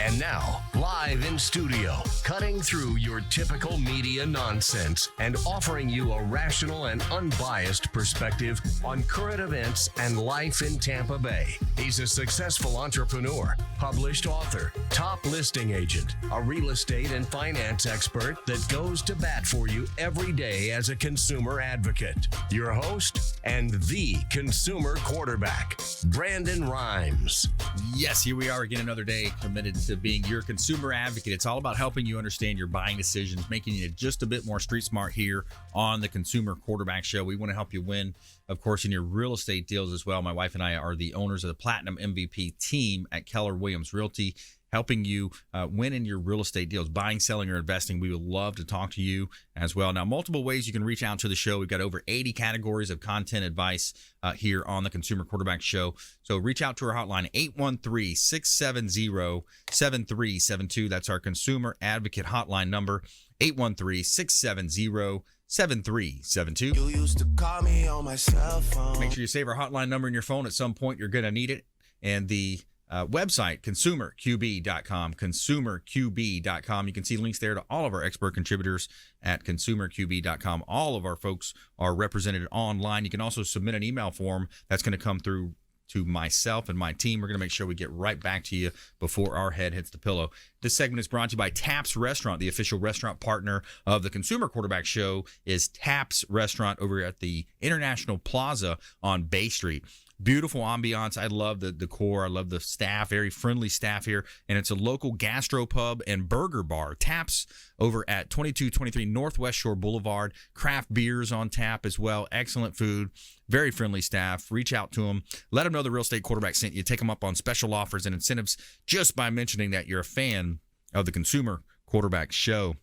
And now, live in studio, cutting through your typical media nonsense and offering you a rational and unbiased perspective on current events and life in Tampa Bay. He's a successful entrepreneur, published author, top listing agent, a real estate and finance expert that goes to bat for you every day as a consumer advocate. Your host and the consumer quarterback, Brandon Rhymes. Yes, here we are again another day, committed to being your consumer advocate. It's all about helping you understand your buying decisions, making you just a bit more street smart here on the Consumer Quarterback Show. We want to help you win, of course, in your real estate deals as well. My wife and I are the owners of the Platinum MVP team at Keller Williams Realty, helping you win in your real estate deals, buying, selling, or investing. We would love to talk to you as well. Now, multiple ways you can reach out to the show. We've got over 80 categories of content advice here on the Consumer Quarterback Show. So reach out to our hotline, 813-670-7372. That's our consumer advocate hotline number, 813-670-7372. You used to call me on my cell phone. Make sure you save our hotline number in your phone. At some point, you're going to need it. And the website, consumerqb.com, consumerqb.com. You can see links there to all of our expert contributors at consumerqb.com. All of our folks are represented online. You can also submit an email form that's going to come through to myself and my team. We're going to make sure we get right back to you before our head hits the pillow. This segment is brought to you by Taps Restaurant. The official restaurant partner of the Consumer Quarterback Show is Taps Restaurant over at the International Plaza on Bay Street. Beautiful ambiance. I love the decor. I love the staff, very friendly staff here. And it's a local gastropub and burger bar. Taps over at 2223 Northwest Shore Boulevard. Craft beers on tap as well. Excellent food. Very friendly staff. Reach out to them. Let them know the Real Estate Quarterback sent you. Take them up on special offers and incentives just by mentioning that you're a fan of the Consumer Quarterback Show.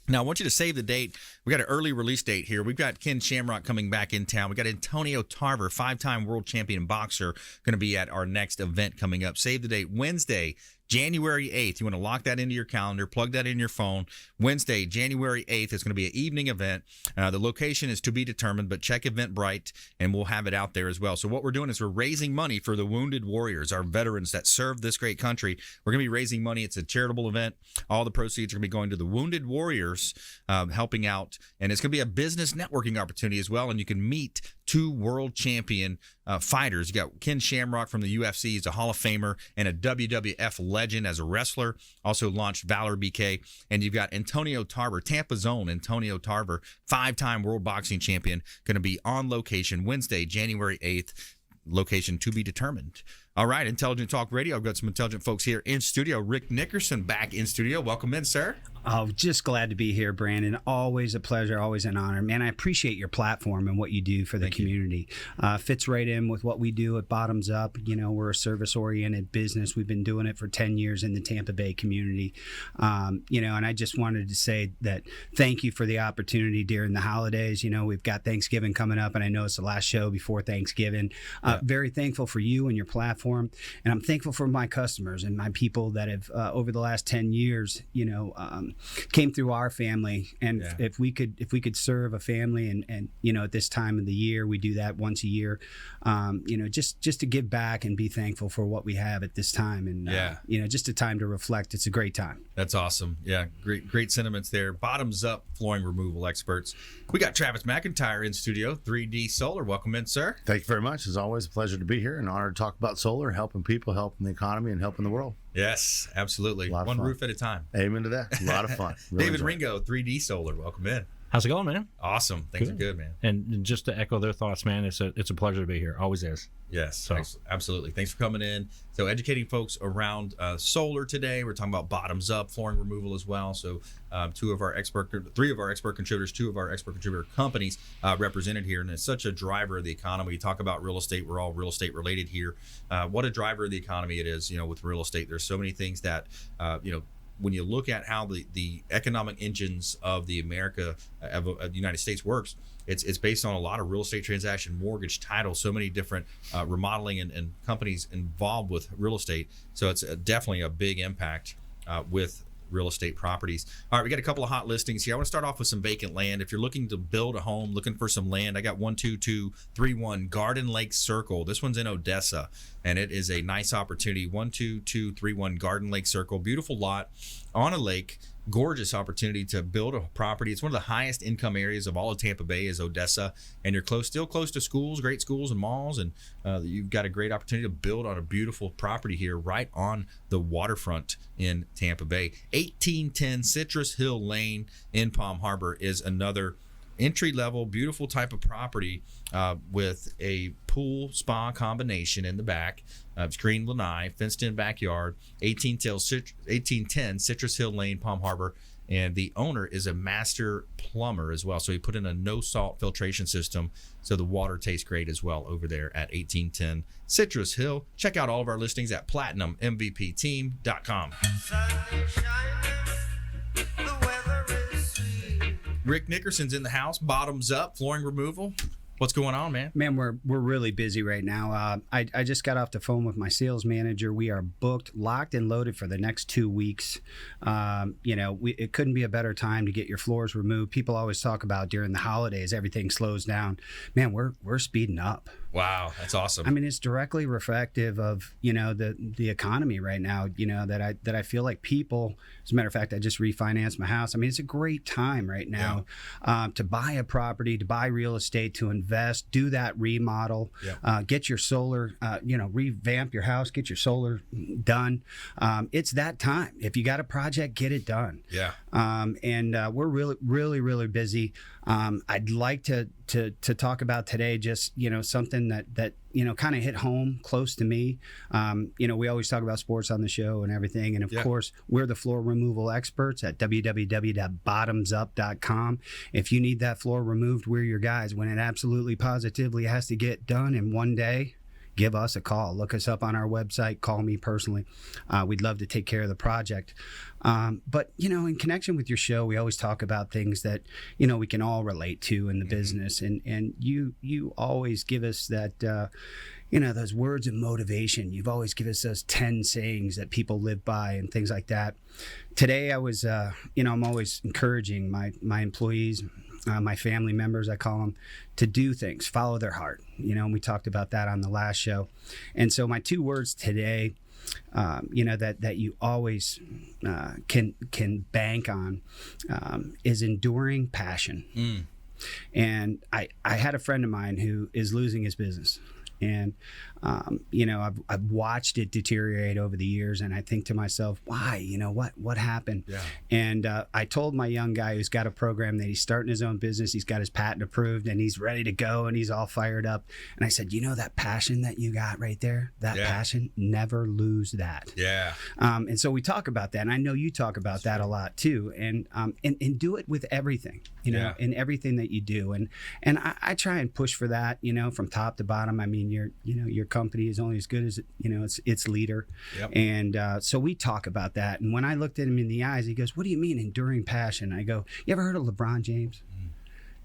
Now, I want you to save the date. We got an early release date here. We've got Ken Shamrock coming back in town. We got Antonio Tarver, 5-time world champion boxer, going to be at our next event coming up. Save the date, Wednesday, January 8th. You want to lock that into your calendar, plug that in your phone. Wednesday, January 8th is going to be an evening event. The location is to be determined, but check Eventbrite, and we'll have it out there as well. So what we're doing is we're raising money for the wounded warriors, our veterans that served this great country. We're going to be raising money. It's a charitable event. All the proceeds are going to be going to the wounded warriors, helping out. And it's going to be a business networking opportunity as well, and you can meet two world champion fighters. You got Ken Shamrock from the UFC. He's a Hall of Famer and a WWF legend as a wrestler. Also launched Valor BK. And you've got Antonio Tarver, Tampa's own Antonio Tarver, 5-time world boxing champion, going to be on location Wednesday, January 8th. Location to be determined. All right, Intelligent Talk Radio. I've got some intelligent folks here in studio. Rick Nickerson back in studio. Welcome in, sir. Oh, just glad to be here, Brandon. Always a pleasure, always an honor. Man, I appreciate your platform and what you do for the community. Fits right in with what we do at Bottomzupp. You know, we're a service-oriented business. We've been doing it for 10 years in the Tampa Bay community. You know, and I just wanted to say that thank you for the opportunity during the holidays. You know, we've got Thanksgiving coming up, and I know it's the last show before Thanksgiving. Very thankful for you and your platform, and I'm thankful for my customers and my people that have, over the last 10 years, you know, came through our family. And if we could serve a family and you know, at this time of the year, we do that once a year, you know, just to give back and be thankful for what we have at this time. And you know, just a time to reflect. It's a great time. That's awesome. Yeah, great sentiments there. Bottomzupp flooring removal experts. We got Travis McIntire in studio, 3D Solar. Welcome in, sir. Thank you very much. It's always a pleasure to be here, and an honor to talk about solar, helping people, helping the economy, and helping the world. Yes, absolutely. One roof at a time. Amen to that. A lot of fun. Really David Ringo, 3D Solar. Welcome in. How's it going, man? Awesome. Things are good, man. And just to echo their thoughts, man, it's a pleasure to be here. Always is. Yes, so. Absolutely. Thanks for coming in. So educating folks around solar today. We're talking about Bottomzupp flooring removal as well. So three of our expert contributors, two of our expert contributor companies represented here. And it's such a driver of the economy. We talk about real estate. We're all real estate related here. What a driver of the economy it is, you know, with real estate. There's so many things that, you know, when you look at how the economic engines of the the United States works, it's based on a lot of real estate transaction, mortgage, title, so many different remodeling and companies involved with real estate. So it's definitely a big impact with real estate properties. All right, we got a couple of hot listings here. I want to start off with some vacant land. If you're looking to build a home, looking for some land, I got 12231 Garden Lake Circle. This one's in Odessa. and it is a nice opportunity. 12231 Garden Lake Circle, beautiful lot on a lake. Gorgeous opportunity to build a property. It's one of the highest income areas of all of Tampa Bay is Odessa, and you're still close to schools, great schools and malls, and you've got a great opportunity to build on a beautiful property here right on the waterfront in Tampa Bay. 1810 Citrus Hill Lane in Palm Harbor is another entry-level, beautiful type of property with a pool spa combination in the back, screened lanai, fenced-in backyard, 1810 Citrus Hill Lane, Palm Harbor, and the owner is a master plumber as well. So he put in a no-salt filtration system, so the water tastes great as well over there at 1810 Citrus Hill. Check out all of our listings at PlatinumMVPTeam.com. Rick Nickerson's in the house. Bottomzupp, flooring removal. What's going on, man? Man, we're really busy right now. I just got off the phone with my sales manager. We are booked, locked, and loaded for the next 2 weeks. It couldn't be a better time to get your floors removed. People always talk about during the holidays, everything slows down. Man, we're speeding up. Wow, that's awesome. I mean, it's directly reflective of the economy right now. That I feel like people. As a matter of fact, I just refinanced my house. I mean, it's a great time right now to buy a property, to buy real estate, to invest, do that remodel, get your solar, revamp your house, get your solar done. It's that time. If you got a project, get it done. Yeah. And we're really busy. I'd like to talk about today just something that kind of hit home close to me. We always talk about sports on the show and everything, and of course we're the floor removal experts at www.bottomzupp.com. If you need that floor removed, we're your guys. When it absolutely positively has to get done in one day, give us a call. Look us up on our website. Call me personally. We'd love to take care of the project. But in connection with your show, we always talk about things that we can all relate to in the business, and you always give us that those words of motivation. You've always given us those 10 sayings that people live by and things like that. Today I was I'm always encouraging my employees, my family members, I call them, to do things, follow their heart. And we talked about that on the last show. And so my 2 words today, that you always can bank on, is enduring passion. And I had a friend of mine who is losing his business. And, I've watched it deteriorate over the years, and I think to myself, why? What happened? Yeah. And I told my young guy who's got a program that he's starting his own business, he's got his patent approved, and he's ready to go, and he's all fired up. And I said, that passion that you got right there, that passion, never lose that. Yeah. And so we talk about that, and I know you talk about that a lot too, and do it with everything, in everything that you do. And I try and push for that, from top to bottom. I mean, your company is only as good as its leader. Yep. And so we talk about that. And when I looked at him in the eyes, he goes, "What do you mean enduring passion?" I go, "You ever heard of LeBron James?"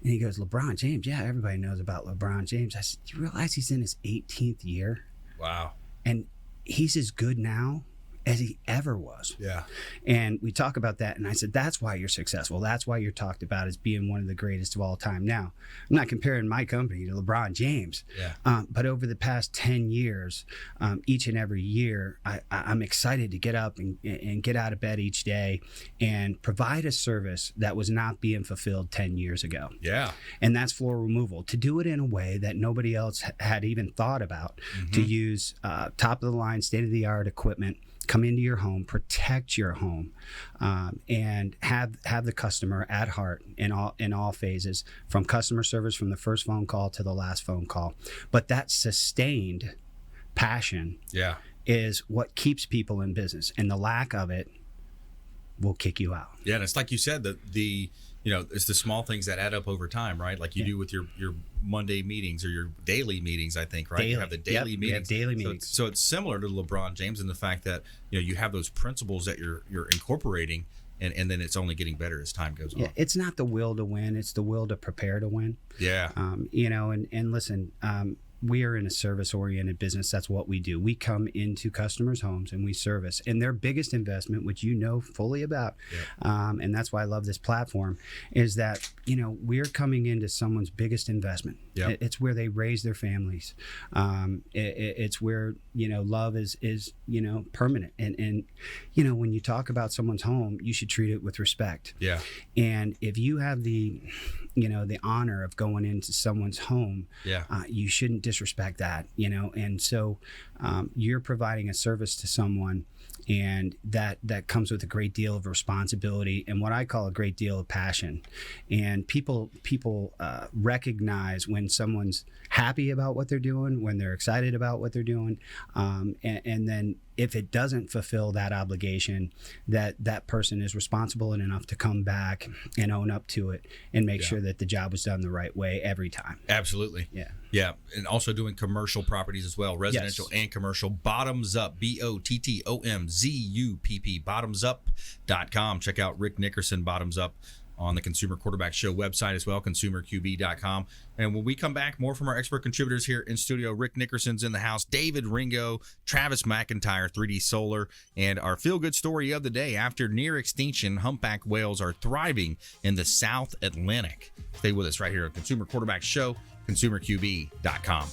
And he goes, "LeBron James? Yeah, everybody knows about LeBron James." I said, "Do you realize he's in his 18th year?" Wow. And he's as good now as he ever was. Yeah. And we talk about that, and I said, that's why you're successful. That's why you're talked about as being one of the greatest of all time. Now, I'm not comparing my company to LeBron James, but over the past 10 years, each and every year, I'm excited to get up and get out of bed each day and provide a service that was not being fulfilled 10 years ago. Yeah. And that's floor removal. To do it in a way that nobody else had even thought about, to use top-of-the-line, state-of-the-art equipment, come into your home, protect your home, and have the customer at heart in all phases, from customer service, from the first phone call to the last phone call. But that sustained passion is what keeps people in business, and the lack of it will kick you out. Yeah, and it's like you said, it's the small things that add up over time, right? Like you do with your Monday meetings or your daily meetings, I think, right? Daily. You have the daily meetings. We have daily meetings. So it's similar to LeBron James in the fact that you have those principles that you're incorporating, and then it's only getting better as time goes on. Yeah, it's not the will to win; it's the will to prepare to win. Yeah. And listen, we are in a service-oriented business. That's what we do. We come into customers' homes and we service. And their biggest investment, which you know fully about, and that's why I love this platform, is that, we're coming into someone's biggest investment. Yep. It's where they raise their families. It's where, love is permanent. And when you talk about someone's home, you should treat it with respect. Yeah. And if you have the honor of going into someone's home, you shouldn't disrespect that, and so you're providing a service to someone, and that comes with a great deal of responsibility and what I call a great deal of passion. And people recognize when someone's happy about what they're doing, when they're excited about what they're doing, and then if it doesn't fulfill that obligation, that person is responsible enough to come back and own up to it and make sure that the job was done the right way every time. Absolutely. Yeah. And also doing commercial properties as well, residential and commercial. Bottomzupp, BOTTOMZUPP, bottomzupp.com. Check out Rick Nickerson, Bottomzupp, on the Consumer Quarterback Show website as well, consumerqb.com. And when we come back, more from our expert contributors here in studio. Rick Nickerson's in the house, David Ringo, Travis McIntire, 3D Solar, and our feel-good story of the day. After near extinction, humpback whales are thriving in the South Atlantic. Stay with us right here at Consumer Quarterback Show, consumerqb.com.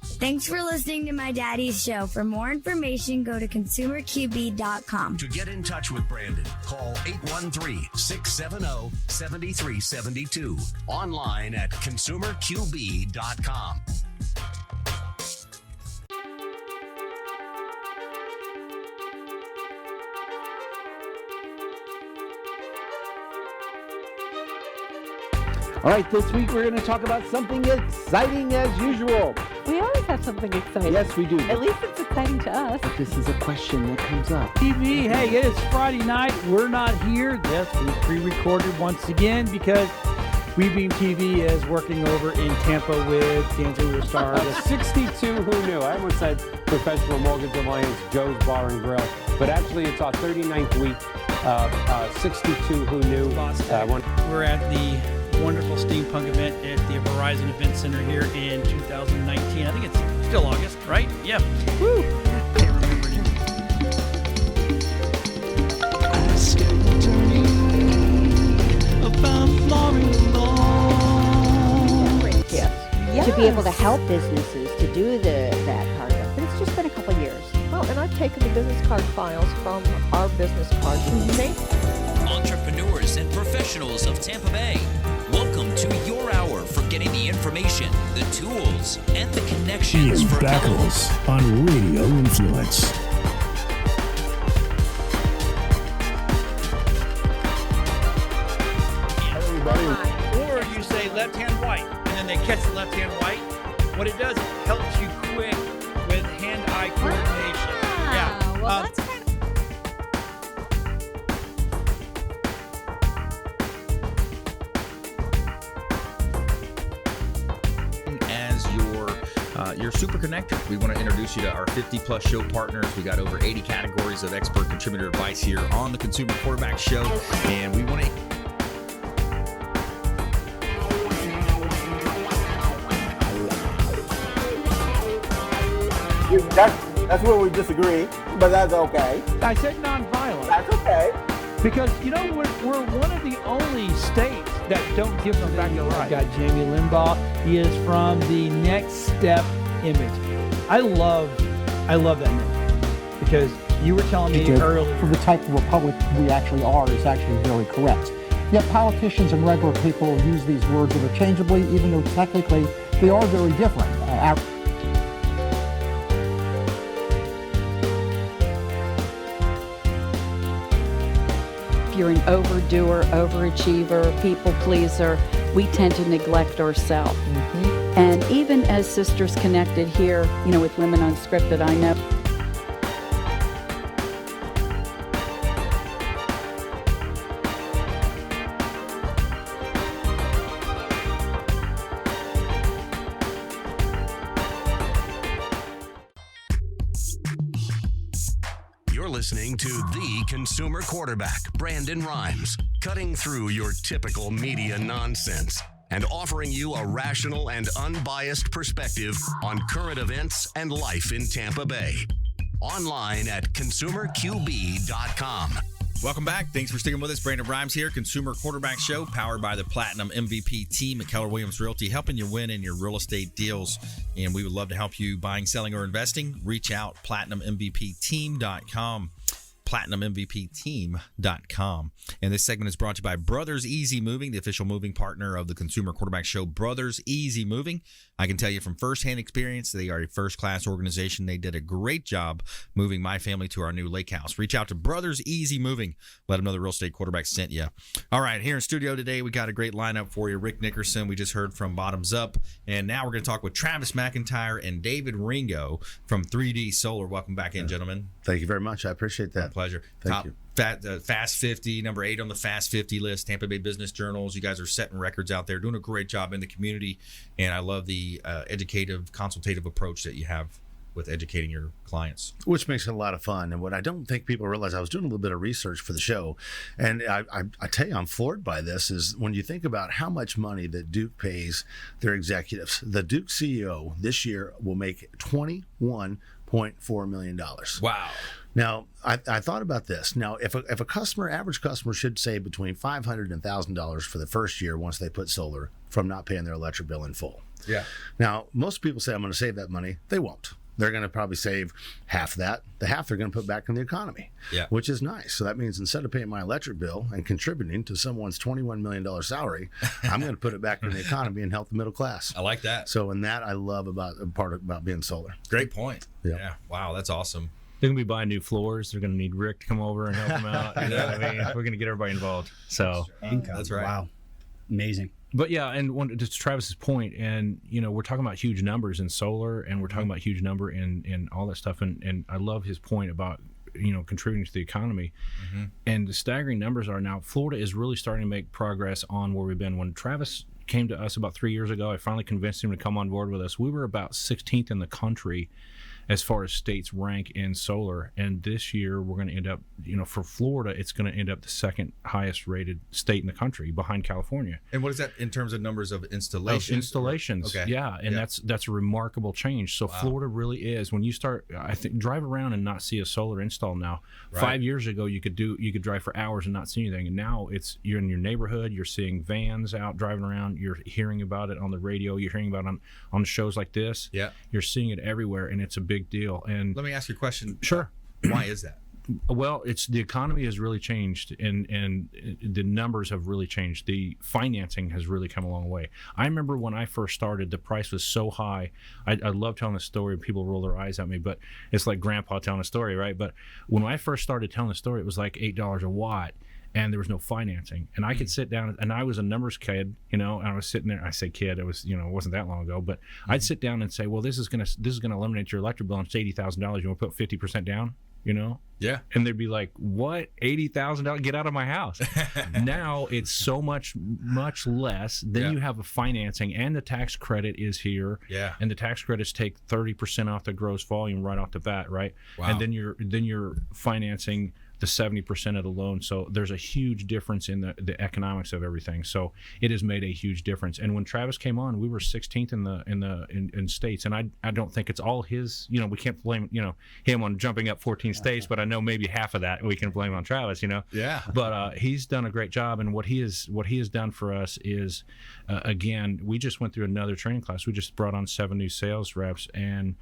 Thanks for listening to my daddy's show. For more information, go to consumerqb.com. To get in touch with Brandon, call 813-670-7372. Online at consumerqb.com. All right, this week we're going to talk about something exciting as usual. We always have something exciting. Yes, we do. At least it's exciting to us. But this is a question that comes up. TV, hey, it is Friday night. We're not here. Yes, we pre-recorded once again because WeBeam TV is working over in Tampa with Dancing with the Stars. 62, who knew? I almost said Professional Mortgage Alliance, Joe's Bar and Grill. But actually, it's our 39th week. 62, who knew? We're at the wonderful steampunk event at the Verizon Event Center here in 2019. I think it's still August, right? Yeah. Woo! Can't remember anymore. Yes. To be able to help businesses to do that part of it. But it's just been a couple of years. Well, and I've taken the business card files from our business cards and made entrepreneurs and professionals of Tampa Bay. Welcome to your hour for getting the information, the tools, and the connections Ian for Beckles on Radio Influence. Or you say left hand white, and then they catch the left hand white. What it does, it helps you quick with hand-eye coordination. Well, that's kind of... You're super connected. We want to introduce you to our 50-plus show partners. We got over 80 categories of expert contributor advice here on the Consumer Quarterback Show, and we want to... That's where we disagree, but that's okay. I said nonviolent. That's okay. Because, we're one of the only states that don't give them back the right. Got Jamie Limbaugh. He is from the Next Step Image. I love that name because you were telling me earlier. For the type of republic we actually are is actually very correct. Yet politicians and regular people use these words interchangeably, even though technically they are very different. If you're an overdoer, overachiever, people pleaser, we tend to neglect ourselves. And even as Sisters Connected here, with Women Unscripted, I know. You're listening to the Consumer Quarterback, Brandon Rhymes, cutting through your typical media nonsense. and offering you a rational and unbiased perspective on current events and life in Tampa Bay. Online at consumerqb.com. Welcome back. Thanks for sticking with us. Brandon Rhymes here, Consumer Quarterback Show, powered by the Platinum MVP team at Keller Williams Realty, helping you win in your real estate deals. And we would love to help you buying, selling, or investing. Reach out, platinummvpteam.com. platinummvpteam.com. And this segment is brought to you by Brothers Easy Moving, the official moving partner of the Consumer Quarterback Show. Brothers Easy Moving. I can tell you from firsthand experience, they are a first-class organization. They did a great job moving my family to our new lake house. Reach out to Brothers Easy Moving. Let them know the real estate quarterback sent you. All right, here in studio today, we got a great lineup for you. Rick Nickerson, we just heard from Bottomzupp. And now we're going to talk with Travis McIntire and David Ringo from 3D Solar. Welcome back in, gentlemen. Thank you very much. I appreciate that. My pleasure. Thank you. Fast 50, number 8 on the Fast 50 list, Tampa Bay Business Journals. You guys are setting records out there, doing a great job in the community, and I love the educative, consultative approach that you have with educating your clients. Which makes it a lot of fun. And what I don't think people realize, I was doing a little bit of research for the show, and I tell you, I'm floored by this, is when you think about how much money that Duke pays their executives. The Duke CEO this year will make $21.4 million. Wow. Now, I thought about this. Now, if a average customer should save between $500 and $1,000 for the first year once they put solar from not paying their electric bill in full. Yeah. Now, most people say, I'm going to save that money. They won't. They're going to probably save half of that. The half they're going to put back in the economy, which is nice. So that means instead of paying my electric bill and contributing to someone's $21 million salary, I'm going to put it back in the economy and help the middle class. I like that. So, and that I love about being solar. Great point. Yeah. Wow, that's awesome. They're going to be buying new floors. They're going to need Rick to come over and help them out. You know what I mean? We're going to get everybody involved. So That's right. Wow. Amazing. But yeah, and to Travis's point, and we're talking about huge numbers in solar, and we're talking about huge number in all that stuff, and I love his point about contributing to the economy. And the staggering numbers are now Florida is really starting to make progress on where we've been. When Travis came to us about 3 years ago, I finally convinced him to come on board with us. We were about 16th in the country as far as states rank in solar, and this year we're going to end up, for Florida, it's going to end up the second highest rated state in the country, behind California. And what is that in terms of numbers of installations? Installations, okay. Yeah, and that's a remarkable change. So Florida really is, when you start, I think, drive around and not see a solar install now. Right. 5 years ago, you could drive for hours and not see anything, and now you're in your neighborhood, you're seeing vans out driving around, you're hearing about it on the radio, you're hearing about it on shows like this. Yeah, you're seeing it everywhere, and it's a big deal. And let me ask you a question. Sure. Why is that? Well, it's the economy has really changed, and the numbers have really changed. The financing has really come a long way. I remember when I first started, the price was so high. I love telling the story, and people roll their eyes at me, but it's like Grandpa telling a story, right? But when I first started telling the story, it was like $8 a watt. And there was no financing, and I could sit down, and I was a numbers kid, and I was sitting there. I say kid, it was, it wasn't that long ago, but I'd sit down and say, well, this is gonna eliminate your electric bill, and it's $80,000. You want to put 50% down, Yeah. And they'd be like, what? $80,000? Get out of my house. Now it's so much less. Then you have a financing, and the tax credit is here. Yeah. And the tax credits take 30% off the gross volume right off the bat, right? Wow. And then you're financing the 70% of the loan. So there's a huge difference in the economics of everything. So it has made a huge difference. And when Travis came on, we were 16th in states. And I don't think it's all his, we can't blame, him on jumping up 14 states, but I know maybe half of that we can blame on Travis, Yeah. But he's done a great job. And what he has done for us is, again, we just went through another training class. We just brought on 7 new sales reps, and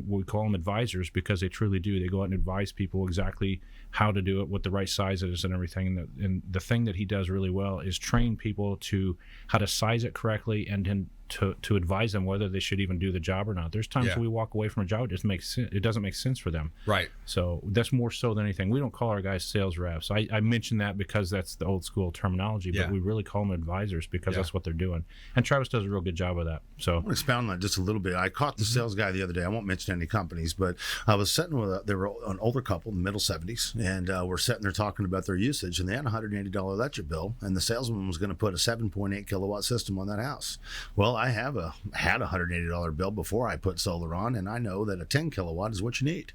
we call them advisors because they truly do. They go out and advise people exactly how to do it, what the right size is and everything. And the thing that he does really well is train people to how to size it correctly, and then to advise them whether they should even do the job or not. There's times we walk away from a job, it doesn't make sense for them. Right. So that's more so than anything. We don't call our guys sales reps. I mention that because that's the old school terminology, but we really call them advisors because that's what they're doing. And Travis does a real good job of that. So I want to expound on that just a little bit. I caught the sales guy the other day. I won't mention any companies, but I was sitting with they were an older couple in the middle 70s, and we're sitting there talking about their usage, and they had a $180 electric bill, and the salesman was going to put a 7.8 kilowatt system on that house. Well, Well, I had a $180 bill before I put solar on, and I know that a 10 kilowatt is what you need.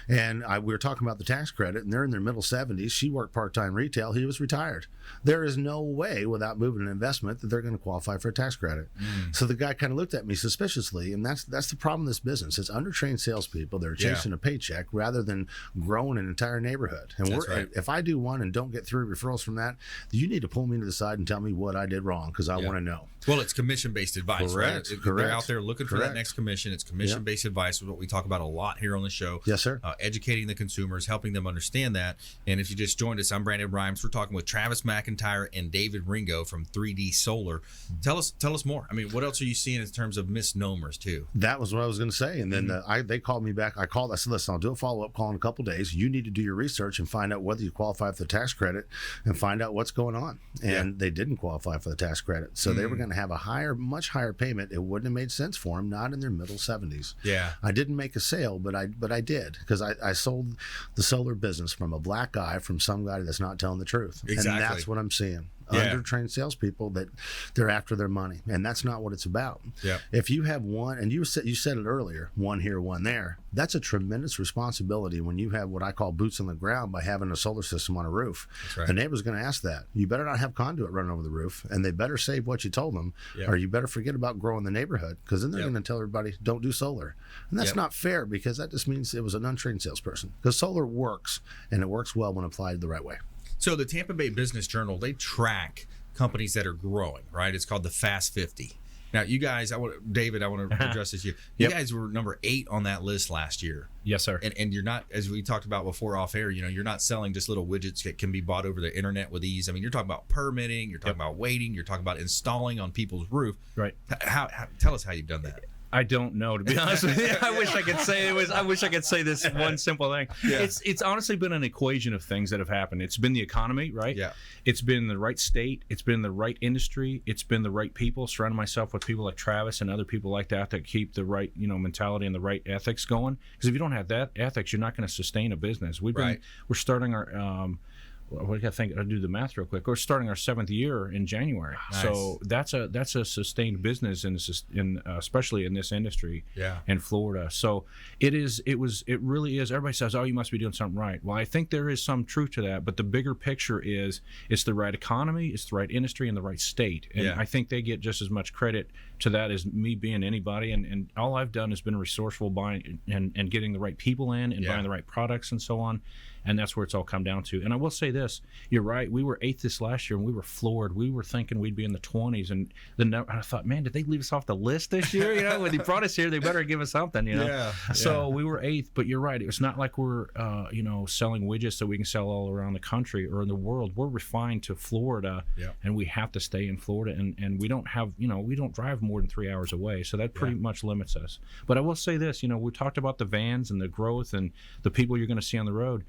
And we were talking about the tax credit, and they're in their middle 70s. She worked part-time retail. He was retired. There is no way without moving an investment that they're going to qualify for a tax credit. So the guy kind of looked at me suspiciously, and that's the problem in this business. It's undertrained salespeople. They're chasing a paycheck rather than growing an entire neighborhood. And if I do one and don't get 3 referrals from that, you need to pull me to the side and tell me what I did wrong, because I want to know. Well, it's commission-based advice, Correct. right? Correct. They're out there looking for that next commission. It's commission-based advice, is what we talk about a lot here on the show. Yes, sir. Educating the consumers, helping them understand that. And if you just joined us, I'm Brandon Rhymes. We're talking with Travis McIntire and David Ringo from 3D Solar. Tell us more. I mean, what else are you seeing in terms of misnomers too? That was what I was going to say. And then they called me back. I said, listen, I'll do a follow-up call in a couple of days. You need to do your research and find out whether you qualify for the tax credit and find out what's going on. And they didn't qualify for the tax credit. So they were going to have a much higher payment. It wouldn't have made sense for them, not in their middle 70s. Yeah. I didn't make a sale, but I did, because I sold the solar business from a black guy, from some guy that's not telling the truth. Exactly. And that's what I'm seeing. Yeah. Undertrained salespeople that they're after their money, and that's not what it's about. Yeah. If you have one, and you said it earlier, one here, one there, that's a tremendous responsibility when you have what I call boots on the ground by having a solar system on a roof. That's right. The neighbor's going to ask that. You better not have conduit running over the roof, and they better save what you told them, or you better forget about growing the neighborhood, because then they're going to tell everybody, don't do solar. And that's not fair, because that just means it was an untrained salesperson. Because solar works, and it works well when applied the right way. So the Tampa Bay Business Journal, they track companies that are growing, right? It's called the Fast 50. Now, you guys, David, I want to address this to you. You guys were number 8 on that list last year. Yes, sir. And you're not, as we talked about before off air, you're not selling just little widgets that can be bought over the internet with ease. I mean, you're talking about permitting, you're talking about waiting, you're talking about installing on people's roof. Right. Tell us how you've done that. I don't know, to be honest with you. I wish I could say this one simple thing. Yeah. It's honestly been an equation of things that have happened. It's been the economy, right? Yeah. It's been the right state. It's been the right industry. It's been the right people. Surrounding myself with people like Travis and other people like that keep the right, mentality and the right ethics going. Because if you don't have that ethics, you're not going to sustain a business. We're starting our what do I think? I'll do the math real quick. We're starting our 7th year in January, nice. So that's a sustained business in especially in this industry, in Florida. So it really is. Everybody says, "Oh, you must be doing something right." Well, I think there is some truth to that, but the bigger picture is it's the right economy, it's the right industry, and the right state. And I think they get just as much credit to that as me being anybody. And all I've done has been resourceful buying and getting the right people in and buying the right products and so on. And that's where it's all come down to. And I will say this, you're right, we were 8th this last year, and we were floored. We were thinking we'd be in the 20s, and I thought, man, did they leave us off the list this year? When they brought us here, they better give us something, So we were 8th, but you're right, it's not like we're selling widgets that we can sell all around the country or in the world. We're refined to Florida, and we have to stay in Florida, and we don't have, we don't drive more than 3 hours away, so that pretty much limits us. But I will say this, we talked about the vans and the growth and the people you're going to see on the road.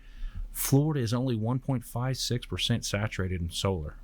Florida is only 1.56% saturated in solar.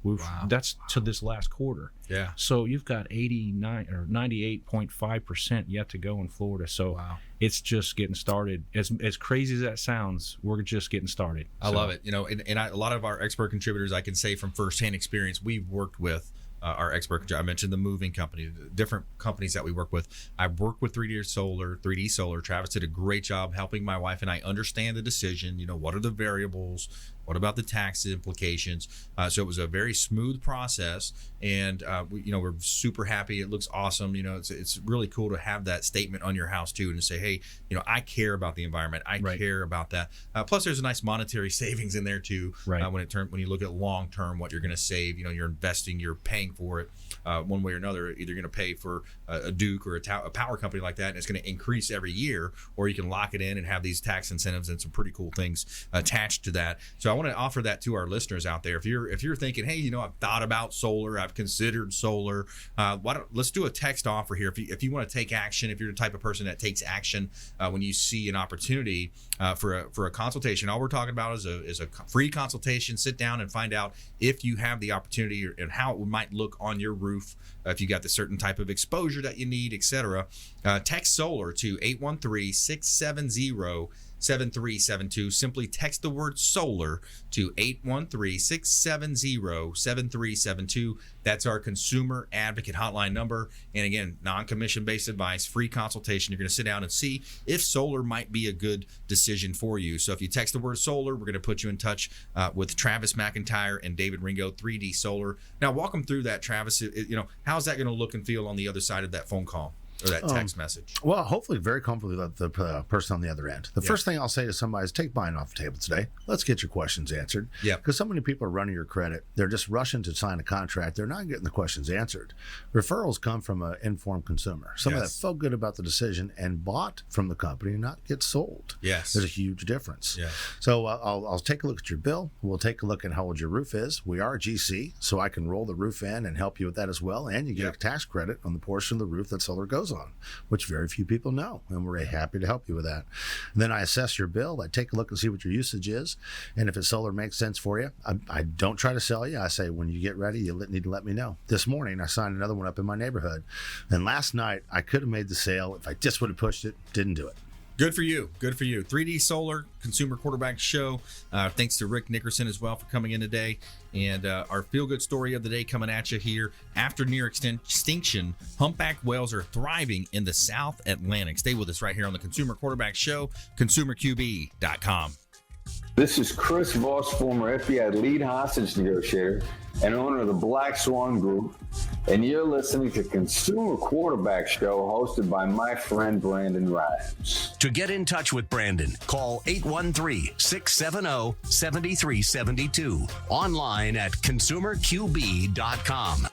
That's to this last quarter. Yeah. So you've got 89 or 98.5% yet to go in Florida. So it's just getting started. As crazy as that sounds, we're just getting started. I love it. And a lot of our expert contributors, I can say from firsthand experience, we've worked with our expert. I mentioned the moving company, the different companies that we work with. I've worked with 3D Solar. Travis did a great job helping my wife and I understand the decision. What are the variables? What about the tax implications? So it was a very smooth process, and we're super happy. It looks awesome. It's really cool to have that statement on your house too, and to say, hey, I care about the environment. I care about that. Plus, there's a nice monetary savings in there too. Right. When you look at long term, what you're going to save. You're investing. You're paying for it one way or another. Either you're going to pay for a Duke or a power company like that, and it's going to increase every year, or you can lock it in and have these tax incentives and some pretty cool things attached to that. So I want to offer that to our listeners out there. If you're thinking, hey, I've thought about solar, I've considered solar, let's do a text offer here. If you want to take action, if you're the type of person that takes action when you see an opportunity for a consultation, all we're talking about is a free consultation. Sit down and find out if you have the opportunity and how it might look on your roof if you got the certain type of exposure that you need, etc. Text solar to 813-670-7372. Simply text the word solar to 813-670-7372. That's our consumer advocate hotline number. And again, non-commission based advice, free consultation. You're going to sit down and see if solar might be a good decision for you. So if you text the word solar, we're going to put you in touch with Travis McIntire and David Ringo, 3D Solar. Now, walk them through that, Travis. How's that going to look and feel on the other side of that phone call? Or that text message? Well, hopefully very comfortably with the person on the other end. The first thing I'll say to somebody is take mine off the table today. Let's get your questions answered. Yeah. Because so many people are running your credit. They're just rushing to sign a contract. They're not getting the questions answered. Referrals come from an informed consumer. Someone that felt good about the decision and bought from the company and not get sold. Yes. There's a huge difference. Yeah. So I'll take a look at your bill. We'll take a look at how old your roof is. We are a GC, so I can roll the roof in and help you with that as well. And you get a tax credit on the portion of the roof that solar goes on, which very few people know, and we're happy to help you with that. And then I assess your bill. I take a look and see what your usage is, and if it's solar makes sense for you, I don't try to sell you. I say when you get ready, you need to let me know. This morning, I signed another one up in my neighborhood, and last night I could have made the sale if I just would have pushed it. Didn't do it. Good for you. Good for you. 3D Solar, Consumer Quarterback Show. Thanks to Rick Nickerson as well for coming in today. And our feel-good story of the day coming at you here. After near extinction, humpback whales are thriving in the South Atlantic. Stay with us right here on the Consumer Quarterback Show, consumerqb.com. This is Chris Voss, former FBI lead hostage negotiator and owner of the Black Swan Group, and you're listening to Consumer Quarterback Show hosted by my friend Brandon Rhymes. To get in touch with Brandon, call 813-670-7372. Online at consumerqb.com.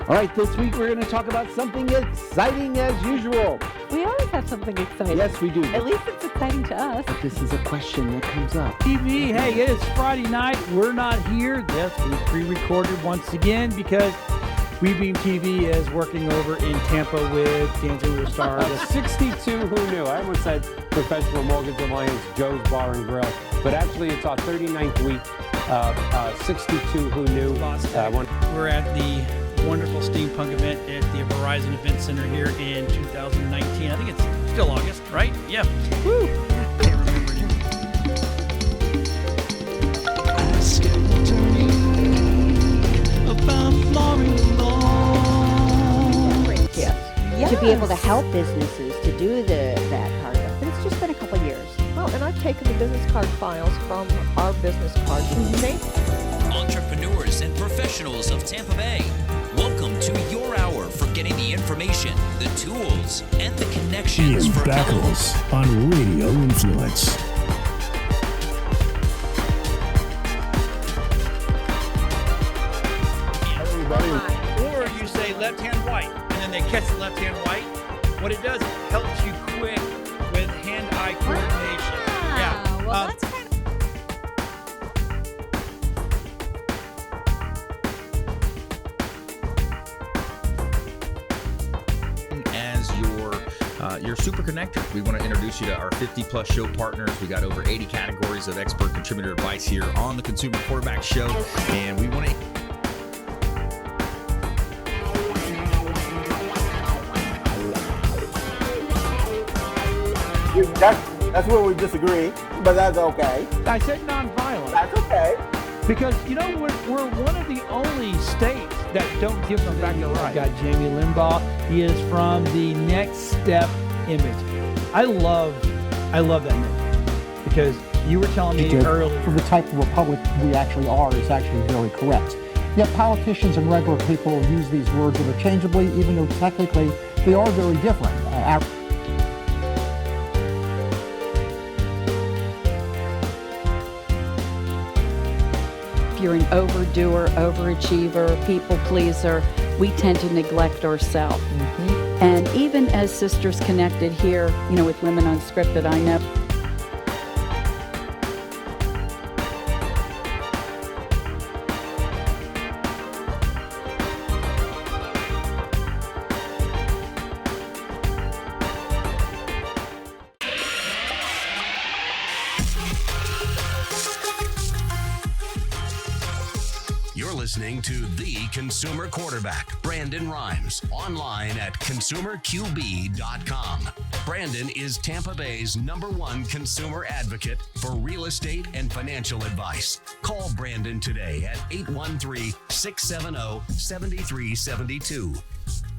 All right, this week we're going to talk about something exciting as usual. We always have something exciting. Yes, we do. At least it's exciting to us. But this is a question that comes up. TV, hey, it is Friday night. We're not here. Yes, we pre-recorded once again because WeBeam TV is working over in Tampa with Dancing with the Stars. 62 Who Knew? I almost said Professional Mortgage Alliance, Joe's Bar and Grill. But actually, it's our 39th week. 62 Who Knew? We're at the wonderful steampunk event at the Verizon Event Center here in 2019. I think it's still August, right? Yeah. Woo! Can't remember anymore. Ask an attorney about Florida law. Yes. To be able to help businesses to do that part of it. But it's just been a couple of years. Well, and I've taken the business card files from our business cards and changed them. Entrepreneurs and professionals of Tampa Bay, welcome to your hour for getting the information, the tools, and the connections Ian for Beckles on Radio Influence. Or you say left hand white, and then they catch the left hand white. What it does, it helps you quick with hand-eye coordination. Yeah. Well, that's kind of... As your super connector, we want to introduce you to our 50-plus show partners. We got over 80 categories of expert contributor advice here on the Consumer Quarterback Show, and we want to... That's where we disagree, but that's okay. I said nonviolent. That's okay. Because, we're one of the only states that don't give them back the right. I've got Jamie Limbaugh. He is from the Next Step Image. I love that name because you were telling me earlier. For the type of republic we actually are is actually very correct. Yet politicians and regular people use these words interchangeably, even though technically they are very different. If you're an overdoer, overachiever, people pleaser, we tend to neglect ourselves. And even as Sisters Connected here, with Women Unscripted, I know. listening to the consumer quarterback, Brandon Rhymes, online at consumerqb.com. Brandon is Tampa Bay's #1 consumer advocate for real estate and financial advice. Call Brandon today at 813-670-7372.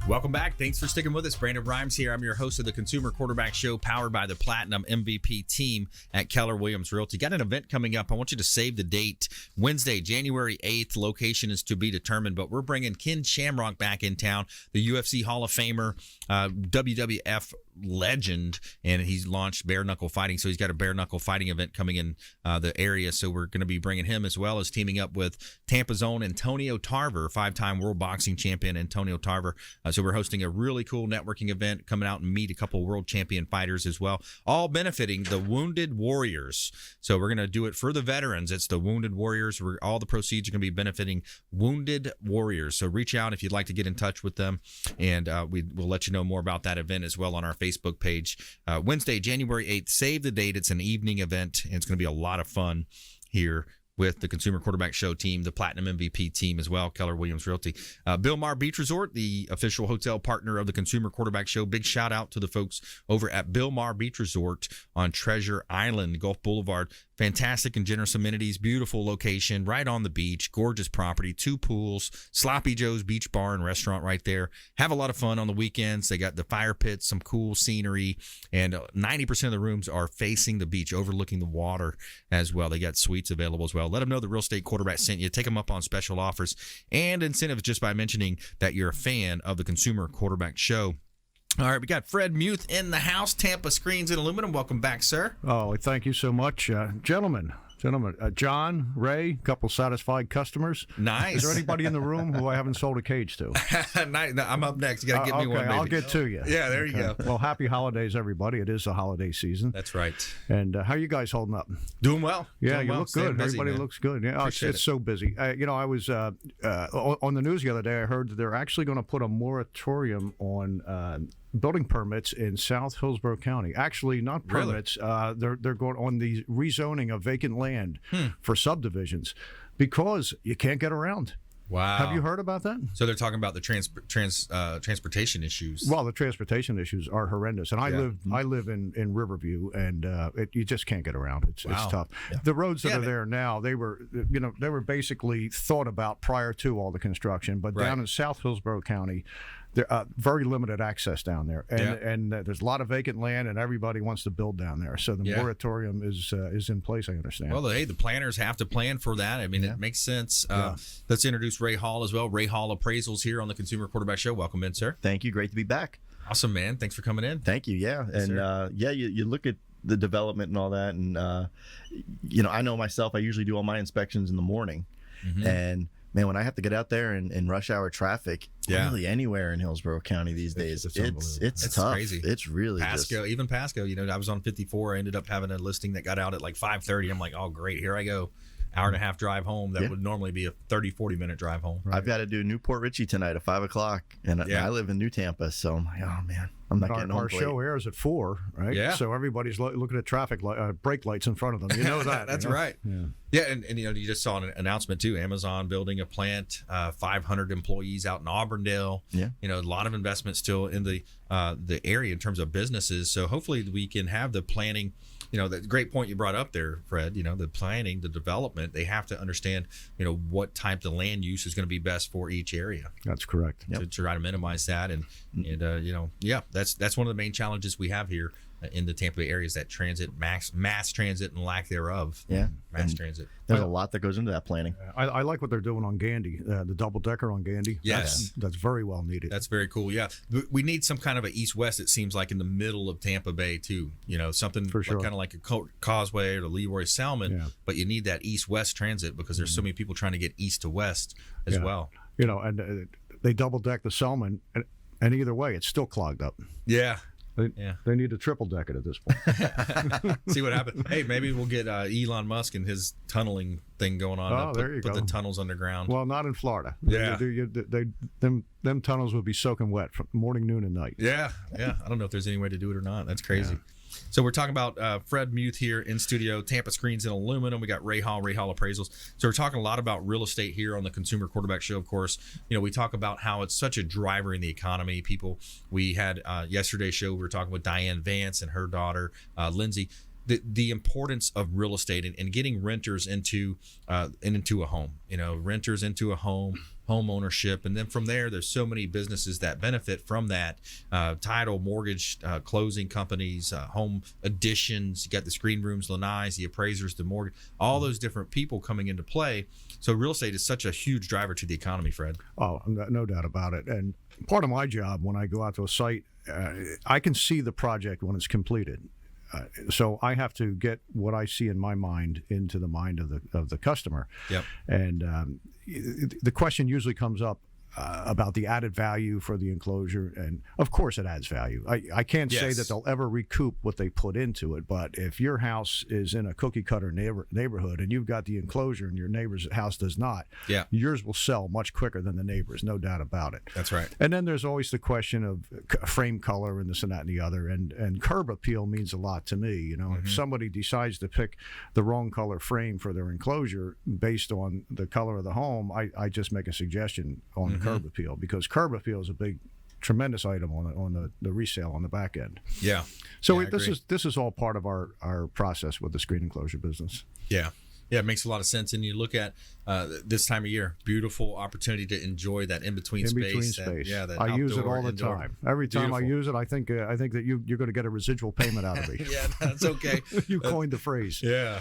Welcome back. Thanks for sticking with us. Brandon Rhymes here. I'm your host of the Consumer Quarterback Show, powered by the Platinum MVP team at Keller Williams Realty. Got an event coming up. I want you to save the date. Wednesday, January 8th. Location is to be determined, but we're bringing Ken Shamrock back in town, the UFC Hall of Famer, WWF legend, and he's launched bare knuckle fighting. So he's got a bare knuckle fighting event coming in the area. So we're going to be bringing him, as well as teaming up with Tampa's own Antonio Tarver, 5-time world boxing champion Antonio Tarver. So we're hosting a really cool networking event, coming out and meet a couple world champion fighters as well, all benefiting the Wounded Warriors. So we're going to do it for the veterans. It's the Wounded Warriors. All the proceeds are going to be benefiting Wounded Warriors. So reach out if you'd like to get in touch with them, and we'll let you know more about that event as well on our Facebook page. Wednesday, January 8th. Save the date. It's an evening event, and it's going to be a lot of fun here with the Consumer Quarterback Show team, the Platinum MVP team as well, Keller Williams Realty. Bill Maher Beach Resort, the official hotel partner of the Consumer Quarterback Show. Big shout out to the folks over at Bill Maher Beach Resort on Treasure Island, Gulf Boulevard. Fantastic and generous amenities, beautiful location, right on the beach, gorgeous property, 2 pools, Sloppy Joe's Beach Bar and Restaurant right there. Have a lot of fun on the weekends. They got the fire pits, some cool scenery, and 90% of the rooms are facing the beach, overlooking the water as well. They got suites available as well. Let them know the Real Estate Quarterback sent you. Take them up on special offers and incentives just by mentioning that you're a fan of the Consumer Quarterback Show. All right, we got Fred Muth in the house, Tampa Screens and Aluminum. Welcome back, sir. Oh, thank you so much. Gentlemen, John, Ray, couple satisfied customers. Nice. Is there anybody in the room who I haven't sold a cage to? Nice. No, I'm up next. You got to give me one, baby. I'll get to you. Yeah, there you go. Well, happy holidays, everybody. It is the holiday season. That's right. And how are you guys holding up? Doing well. Yeah, Doing you well. look good. Busy, Everybody man. looks good. Yeah, it's so busy. I was on the news the other day. I heard that they're actually going to put a moratorium on building permits in South Hillsborough County. Actually, not permits. Really? They're going on the rezoning of vacant land for subdivisions because you can't get around. Wow. Have you heard about that? So they're talking about the transportation issues. Well, the transportation issues are horrendous, and I live in Riverview, and you just can't get around. It's tough. Yeah. The roads that are there now, they were basically thought about prior to all the construction, but down in South Hillsborough County, there very limited access down there, and there's a lot of vacant land, and everybody wants to build down there. So the moratorium is in place, I understand. Well, the planners have to plan for that. I mean, it makes sense. Let's introduce Ray Hall as well. Ray Hall Appraisals here on the Consumer Quarterback Show. Welcome in, sir. Thank you. Great to be back. Awesome, man. Thanks for coming in. Thank you. Yeah, Yes, and you look at the development and all that, and I know myself. I usually do all my inspections in the morning, and man, when I have to get out there in rush hour traffic, really anywhere in Hillsborough County these days, it's tough. Crazy. It's really Pasco, even Pasco. I was on 54. I ended up having a listing that got out at like 5:30. I'm like, oh great, here I go. Hour and a half drive home. That would normally be a 30-40 minute drive home. I've got to do Newport Richie tonight at 5:00, and I live in New Tampa, so I'm like, oh man, I'm not getting home. Our show airs at 4, right? Yeah. So everybody's looking at traffic brake lights in front of them. You know that. That's right. Yeah, and you just saw an announcement too. Amazon building a plant, 500 employees out in Auburndale. Yeah. A lot of investment still in the area in terms of businesses. So hopefully we can have the planning. The great point you brought up there, Fred, the planning, the development, they have to understand, what type of land use is going to be best for each area. That's correct. To try to minimize that. And that's one of the main challenges we have here in the Tampa Bay area is that transit, mass transit and lack thereof. Yeah. Mass transit. There's a lot that goes into that planning. I like what they're doing on Gandy, the double-decker on Gandy. Yes. That's very well needed. That's very cool. Yeah. We need some kind of an east-west, it seems like, in the middle of Tampa Bay, too. Something for sure. kind of like a Causeway or the Leroy Salmon, but you need that east-west transit because there's so many people trying to get east to west as well. And they double-deck the Salmon, and either way, it's still clogged up. Yeah. They need to triple deck it at this point. See what happens. Hey, maybe we'll get Elon Musk and his tunneling thing going on. Oh, there you put go. the tunnels underground. Well, not in Florida. Yeah. Them tunnels would be soaking wet from morning, noon, and night. Yeah. I don't know if there's any way to do it or not. That's crazy. So we're talking about Fred Muth here in studio, Tampa Screens and Aluminum. We got Ray Hall Appraisals. So we're talking a lot about real estate here on the Consumer Quarterback Show, of course. We talk about how it's such a driver in the economy. We had yesterday's show, we were talking with Diane Vance and her daughter, Lindsay. The importance of real estate and getting renters into a home, renters into a home ownership. And then from there's so many businesses that benefit from that, title, mortgage, closing companies, home additions. You got the screen rooms, lanais, the appraisers, the mortgage, all those different people coming into play. So real estate is such a huge driver to the economy, Fred. Oh, no doubt about it. And part of my job when I go out to a site, I can see the project when it's completed. So I have to get what I see in my mind into the mind of the customer. Yep. And the question usually comes up about the added value for the enclosure, and of course it adds value. I can't say that they'll ever recoup what they put into it, but if your house is in a cookie cutter neighborhood and you've got the enclosure and your neighbor's house does not, yours will sell much quicker than the neighbor's, no doubt about it. That's right. And then there's always the question of frame color and this and that and the other, and curb appeal means a lot to me. If somebody decides to pick the wrong color frame for their enclosure based on the color of the home, I just make a suggestion on curb appeal, because curb appeal is a tremendous item on the resale on the back end. Yeah. So this is all part of our process with the screen enclosure business. Yeah. Yeah, it makes a lot of sense. And you look at this time of year, beautiful opportunity to enjoy that in-between space. I use it all the time. Every time I use it, I think that you're going to get a residual payment out of me. Yeah, that's okay. You coined the phrase. Yeah.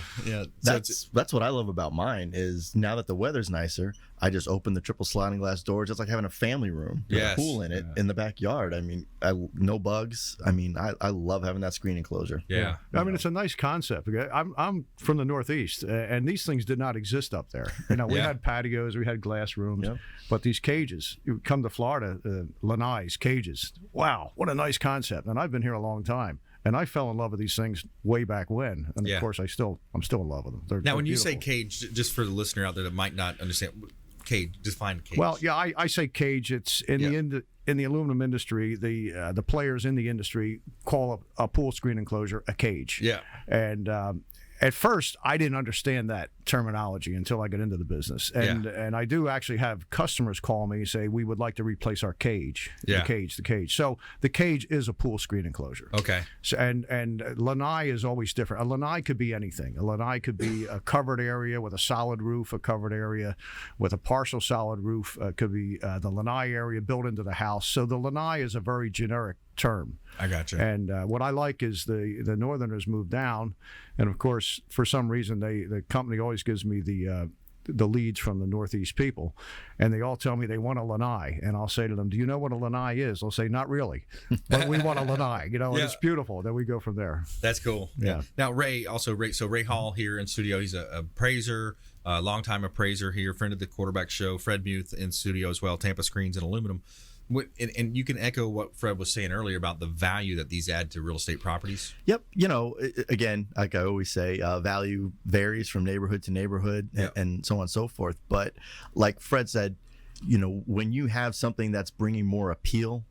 That's what I love about mine is now that the weather's nicer, I just open the triple sliding glass doors. It's like having a family room with a pool in it in the backyard. I mean, no bugs. I mean, I love having that screen enclosure. Yeah. I mean, it's a nice concept. I'm from the Northeast, and these things did not exist up there. We had patios, we had glass rooms, but these cages, you come to Florida, lanais, cages. Wow, what a nice concept. And I've been here a long time. And I fell in love with these things way back when, and of course I'm still in love with them. Now, when you say cage, just for the listener out there that might not understand, cage, define cage. Well, yeah, I say cage. It's in the aluminum industry. The players in the industry call a pool screen enclosure a cage. Yeah, and at first I didn't understand that terminology until I got into the business, and I do actually have customers call me and say we would like to replace our cage. The cage. So the cage is a pool screen enclosure. Okay. So and lanai is always different. A lanai could be anything. A lanai could be a covered area with a solid roof, a covered area with a partial solid roof. Could be the lanai area built into the house. So the lanai is a very generic term. I got you. And what I like is the Northerners move down, and of course, for some reason, the company always gives me the leads from the Northeast people, and they all tell me they want a lanai, and I'll say to them, "Do you know what a lanai is?" They'll say, "Not really, but we want a lanai." And it's beautiful. Then we go from there. That's cool. Yeah. Now Ray Hall here in studio. He's a appraiser, longtime appraiser here, friend of the Quarterback Show. Fred Muth in studio as well. Tampa Screens and Aluminum. And you can echo what Fred was saying earlier about the value that these add to real estate properties. Yep. Again, like I always say, value varies from neighborhood to neighborhood and so on and so forth. But like Fred said, when you have something that's bringing more appeal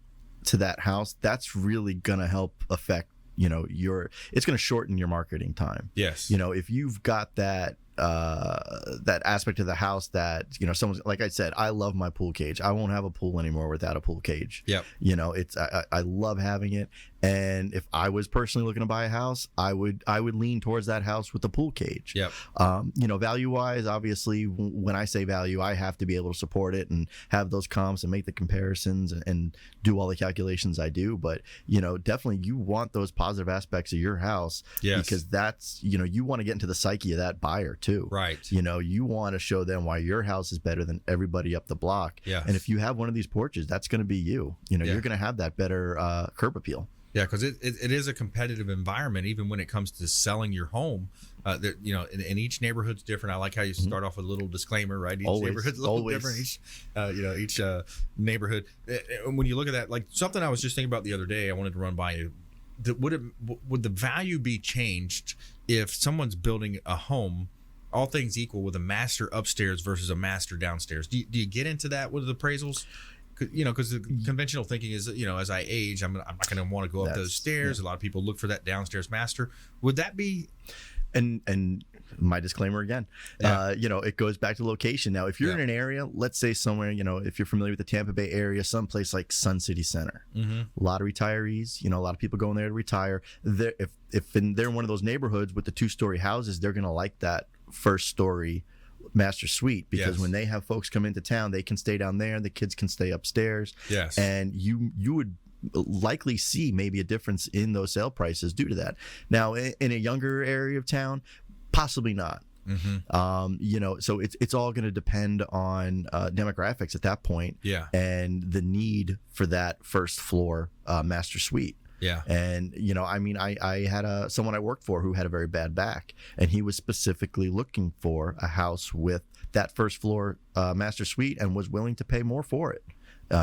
to that house, that's really going to help affect, it's going to shorten your marketing time. Yes. If you've got that aspect of the house that someone's, like I said, I love my pool cage. I won't have a pool anymore without a pool cage. Yep. It's I love having it, and if I was personally looking to buy a house, I would lean towards that house with the pool cage. Yep. Value wise, obviously, when I say value, I have to be able to support it and have those comps and make the comparisons and do all the calculations I do. But definitely you want those positive aspects of your house. Yes. Because that's you want to get into the psyche of that buyer too. Right. You want to show them why your house is better than everybody up the block. Yeah. And if you have one of these porches, that's going to be you. You're going to have that better curb appeal. Yeah, because it is a competitive environment, even when it comes to selling your home. And each neighborhood's different. I like how you start off with a little disclaimer, right? Each neighborhood's a little different. Each neighborhood. When you look at that, like something I was just thinking about the other day, I wanted to run by you. Would the value be changed if someone's building a home, all things equal, with a master upstairs versus a master downstairs? Do you get into that with the appraisals? because the conventional thinking is, as I age, I'm not going to want to go up those stairs. A lot of people look for that downstairs master. Would that be? And my disclaimer again, it goes back to location. Now, if you're in an area, let's say somewhere, if you're familiar with the Tampa Bay area, someplace like Sun City Center, a lot of retirees, a lot of people going there to retire. They're in one of those neighborhoods with the 2-story houses, they're going to like that first story master suite, because when they have folks come into town, they can stay down there, the kids can stay upstairs. Yes. And you would likely see maybe a difference in those sale prices due to that. Now, in a younger area of town, possibly not. So it's all going to depend on demographics at that point, and the need for that first floor master suite. Yeah. And, I had someone I worked for who had a very bad back, and he was specifically looking for a house with that first floor master suite and was willing to pay more for it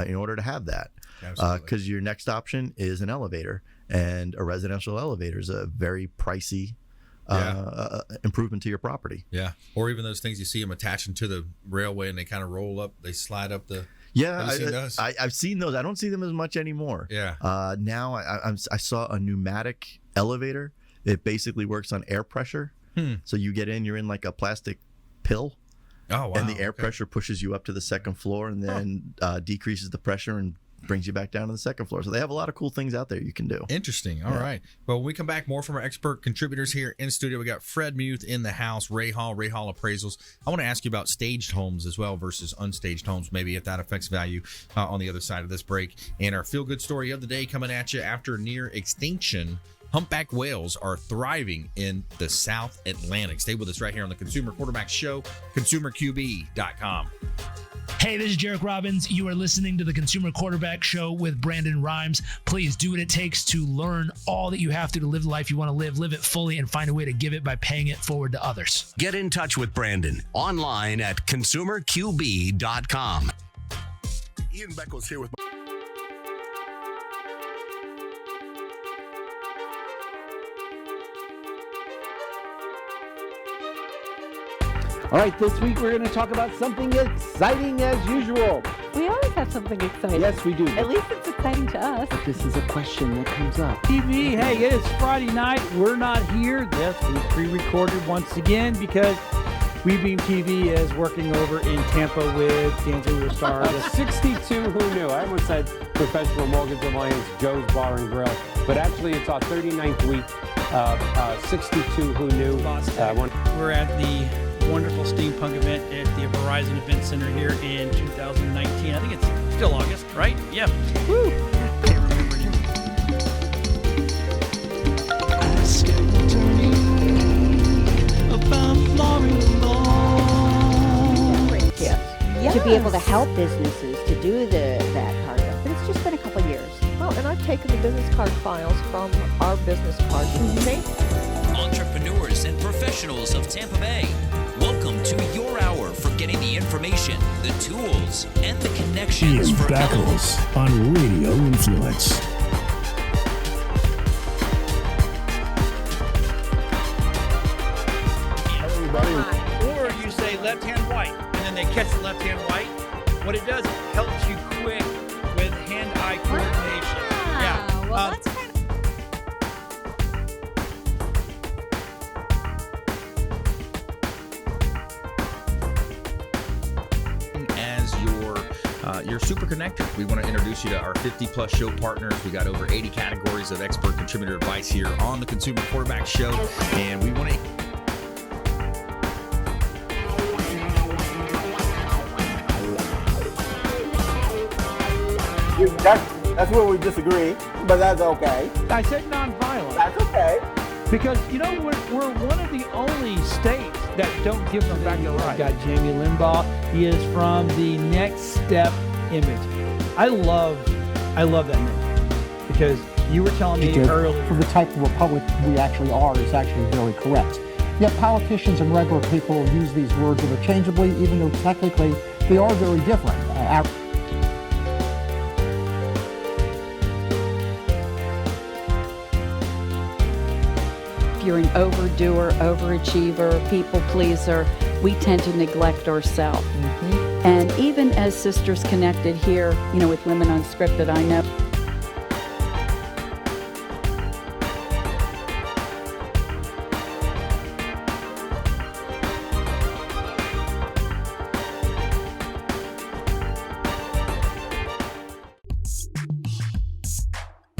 in order to have that. Because your next option is an elevator, and a residential elevator is a very pricey improvement to your property. Yeah. Or even those things you see them attaching to the railway and they kind of roll up, they slide up the. Yeah, I've seen those. I don't see them as much anymore. Yeah. Now I saw a pneumatic elevator. It basically works on air pressure. So you get in, you're in like a plastic pill. Oh, wow. And the air pressure pushes you up to the second floor, and then decreases the pressure and brings you back down to the second floor. So they have a lot of cool things out there you can do. Interesting. All right. Well, when we come back, more from our expert contributors here in studio. We got Fred Muth in the house, Ray Hall Appraisals. I want to ask you about staged homes as well versus unstaged homes, maybe if that affects value on the other side of this break. And our feel-good story of the day coming at you after near extinction. Humpback whales are thriving in the South Atlantic. Stay with us right here on the Consumer Quarterback Show, consumerqb.com. Hey, this is Jarek Robbins. You are listening to the Consumer Quarterback Show with Brandon Rhymes. Please do what it takes to learn all that you have to live the life you want to live it fully, and find a way to give it by paying it forward to others. Get in touch with Brandon online at consumerqb.com. Ian Beckles here with... All right, this week we're going to talk about something exciting as usual. We always have something exciting. Yes, we do. At least it's exciting to us. But this is a question that comes up. TV, hey, it is Friday night. We're not here. Yes, we pre-recorded once again because WeBeam TV is working over in Tampa with Dancing with the Stars. 62 Who Knew. I almost said Professional Mortgage Alliance, Joe's Bar and Grill. But actually, it's our 39th week. 62 Who Knew. We're at the wonderful steampunk event at the Verizon Event Center here in 2019. I think it's still August, right? Yeah. Woo! Can't remember it. Yes. To be able to help businesses to do that part of it. But it's just been a couple of years. Well, and I've taken the business card files from our business cards and made Entrepreneurs and professionals of Tampa Bay, welcome to your hour for getting the information, the tools, and the connections Ian for Beckles on Radio Influence. Or you say left hand white, and then they catch the left hand white. What it does, it helps you quick with hand-eye coordination. Yeah. Well, that's kind As your super connector, we want to introduce you to our 50-plus show partners. We got over 80 categories of expert contributor advice here on the Consumer Quarterback Show, and we want to... That's where we disagree, but that's okay. I said nonviolent. That's okay. Because, we're one of the only states that don't give them back their right. Got Jamie Limbaugh. He is from the Next Step Image. I love that name because you were telling me earlier. For the type of republic we actually are is actually very correct. Yet politicians and regular people use these words interchangeably, even though technically they are very different. If you're an overdoer, overachiever, people pleaser, we tend to neglect ourselves. And even as Sisters Connected here, with Women Unscripted, I know.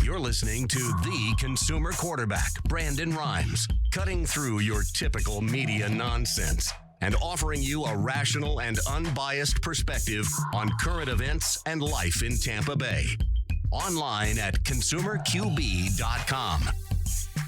You're listening to the consumer quarterback, Brandon Rhymes, cutting through your typical media nonsense and offering you a rational and unbiased perspective on current events and life in Tampa Bay. Online at consumerqb.com.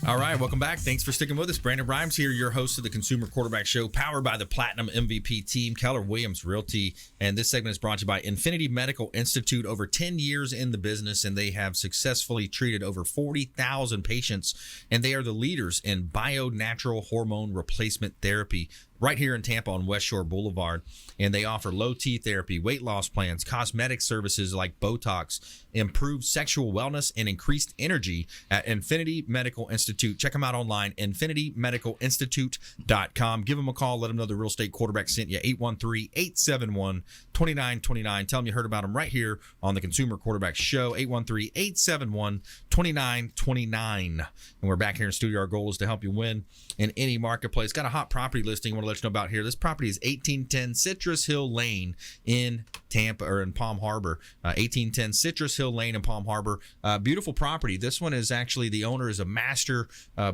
All right, welcome back. Thanks for sticking with us. Brandon Rhymes here, your host of the Consumer Quarterback Show, powered by the Platinum MVP team, Keller Williams Realty. And this segment is brought to you by Infinity Medical Institute. Over 10 years in the business, and they have successfully treated over 40,000 patients. And they are the leaders in bio-natural hormone replacement therapy right here in Tampa on West Shore Boulevard. And they offer low T therapy, weight loss plans, cosmetic services like Botox, improved sexual wellness, and increased energy at Infinity Medical Institute. Check them out online, infinitymedicalinstitute.com. Give them a call. Let them know the real estate quarterback sent you, 813-871-2929. Tell them you heard about them right here on the Consumer Quarterback Show, 813-871-2929. And we're back here in studio. Our goal is to help you win in any marketplace. Got a hot property listing I want to let you know about here. This property is 1810 Citrus Hill Lane in Tampa, or in Palm Harbor. 1810 Citrus Hill Lane in Palm Harbor. Beautiful property. This one is actually, the owner is a master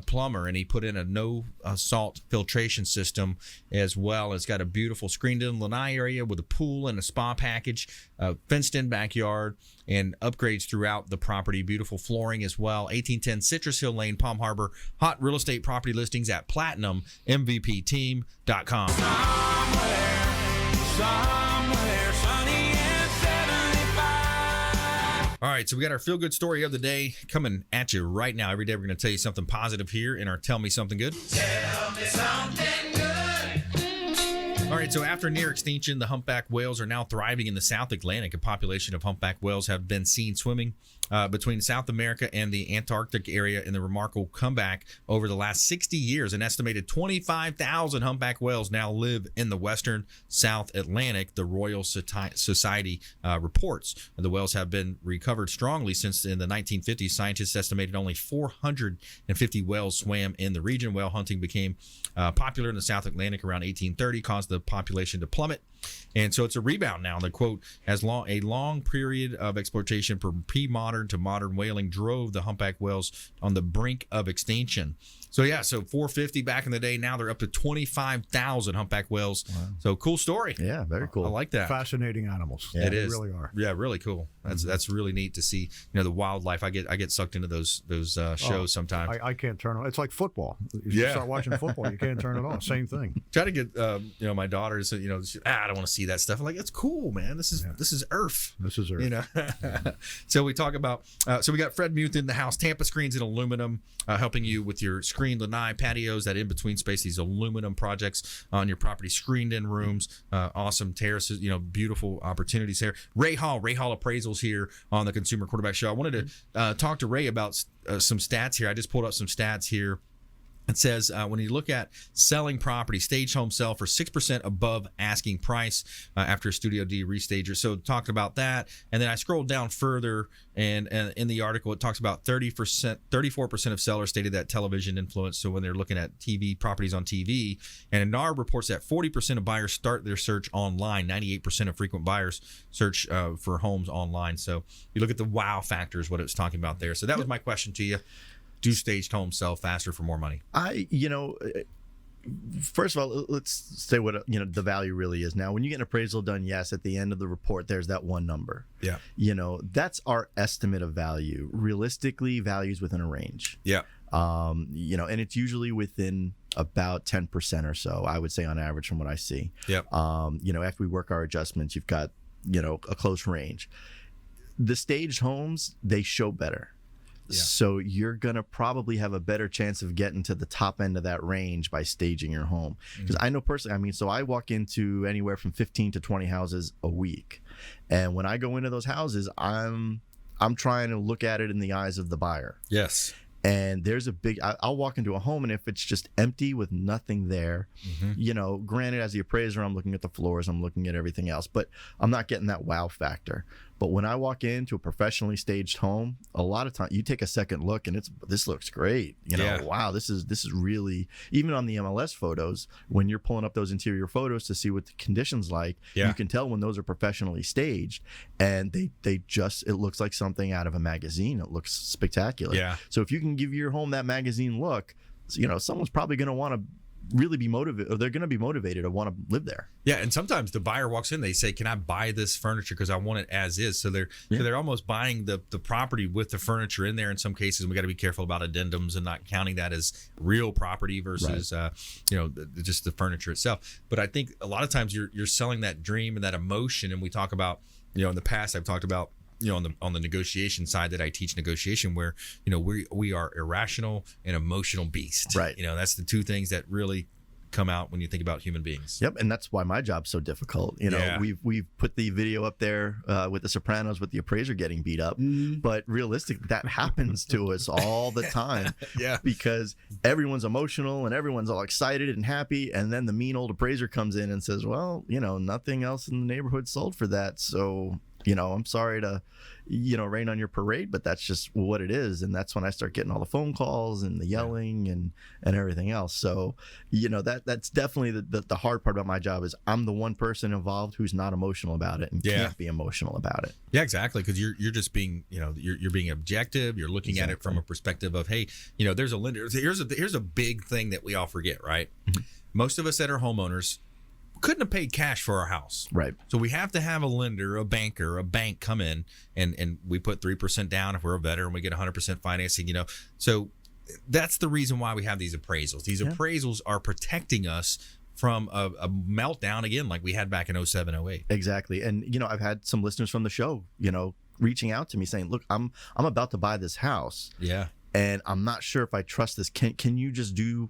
plumber, and he put in a no salt filtration system as well. It's got a beautiful screened-in lanai area with a pool and a spa package, fenced-in backyard, and upgrades throughout the property. Beautiful flooring as well. 1810 Citrus Hill Lane, Palm Harbor. Hot real estate property listings at PlatinumMVPTeam.com. Somewhere sunny and 75. All right, so we got our feel-good story of the day coming at you right now. Every day we're going to tell you something positive here in our Tell Me Something Good. Tell me something good. All right, so after near extinction, the humpback whales are now thriving in the South Atlantic. A population of humpback whales have been seen swimming between South America and the Antarctic area in the remarkable comeback over the last 60 years. An estimated 25,000 humpback whales now live in the western South Atlantic, the Royal Society reports. The whales have been recovered strongly since in the 1950s. Scientists estimated only 450 whales swam in the region. Whale hunting became popular in the South Atlantic around 1830, caused the population to plummet. And so it's a rebound now. The quote, a long period of exploitation from pre-modern to modern whaling drove the humpback whales on the brink of extinction. So 450 back in the day. Now they're up to 25,000 humpback whales. Wow. So cool story. Yeah, very cool. I like that. Fascinating animals. Yeah, they really are. Yeah, really cool. That's really neat to see. The wildlife. I get sucked into those shows sometimes. I can't turn on. It's like football. You start watching football, you can't turn it off. Same thing. Try to get my daughter to say, I don't want to see that stuff. I'm like, it's cool, man. This is Earth. This is Earth. So we talk about. So we got Fred Muth in the house. Tampa Screens in Aluminum, helping you with your screen lanai patios, that in between space. These aluminum projects on your property, screened in rooms, awesome terraces. Beautiful opportunities here. Ray Hall Appraisals here on the Consumer Quarterback Show. I wanted to talk to Ray about some stats here. I just pulled up some stats here. It says when you look at selling property, staged home sell for 6% above asking price after a Studio D restager. So talked about that. And then I scrolled down further, and in the article, it talks about 34% of sellers stated that television influence. So when they're looking at TV properties on TV, and NARB reports that 40% of buyers start their search online. 98% of frequent buyers search for homes online. So you look at the wow factor is what it was talking about there. So that was my question to you. Do staged homes sell faster for more money? First of all, let's say what the value really is. Now, when you get an appraisal done, yes, at the end of the report, there's that one number. Yeah. That's our estimate of value. Realistically, value's within a range. Yeah. And it's usually within about 10% or so, I would say, on average, from what I see. Yeah. After we work our adjustments, you've got, a close range. The staged homes, they show better. Yeah. So you're going to probably have a better chance of getting to the top end of that range by staging your home. Because I know personally, so I walk into anywhere from 15 to 20 houses a week. And when I go into those houses, I'm trying to look at it in the eyes of the buyer. Yes. And there's a big, I'll walk into a home, and if it's just empty with nothing there, granted, as the appraiser, I'm looking at the floors, I'm looking at everything else, but I'm not getting that wow factor. But when I walk into a professionally staged home, a lot of time you take a second look and this looks great. Wow, this is really, even on the MLS photos, when you're pulling up those interior photos to see what the condition's like, you can tell when those are professionally staged, and it looks like something out of a magazine. It looks spectacular. Yeah. So if you can give your home that magazine look, someone's probably going to want to really be motivated, or they're going to be motivated to want to live there. Yeah, and sometimes the buyer walks in, they say, "Can I buy this furniture because I want it as is?" So they're almost buying the property with the furniture in there. In some cases, we got to be careful about addendums and not counting that as real property versus just the furniture itself. But I think a lot of times you're selling that dream and that emotion. And we talk about, in the past, I've talked about, on the negotiation side that I teach negotiation, where we are irrational and emotional beasts. Right. That's the two things that really come out when you think about human beings. Yep, and that's why my job's so difficult. We've put the video up there with the Sopranos with the appraiser getting beat up, but realistically, that happens to us all the time. Yeah, because everyone's emotional and everyone's all excited and happy, and then the mean old appraiser comes in and says, "Well, nothing else in the neighborhood sold for that, so." I'm sorry to, rain on your parade, but that's just what it is. And that's when I start getting all the phone calls and the yelling and everything else. So, that's definitely the hard part about my job is I'm the one person involved who's not emotional about it and can't be emotional about it. Yeah, exactly. Because you're just being, you're being objective. You're looking at it from a perspective of, hey, there's a lender. Here's a big thing that we all forget, right? Mm-hmm. Most of us that are homeowners couldn't have paid cash for our house. Right. So we have to have a lender, a banker, a bank come in and we put 3% down if we're a veteran, we get 100% financing, So that's the reason why we have these appraisals. These appraisals are protecting us from a meltdown again, like we had back in 07, 08. Exactly. And, I've had some listeners from the show, reaching out to me saying, look, I'm about to buy this house. Yeah. And I'm not sure if I trust this. Can you just do,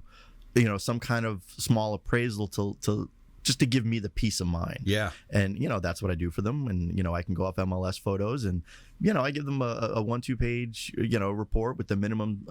some kind of small appraisal to just to give me the peace of mind. Yeah. And, that's what I do for them. And, I can go off MLS photos and, I give them a 1-2 page, report with the minimum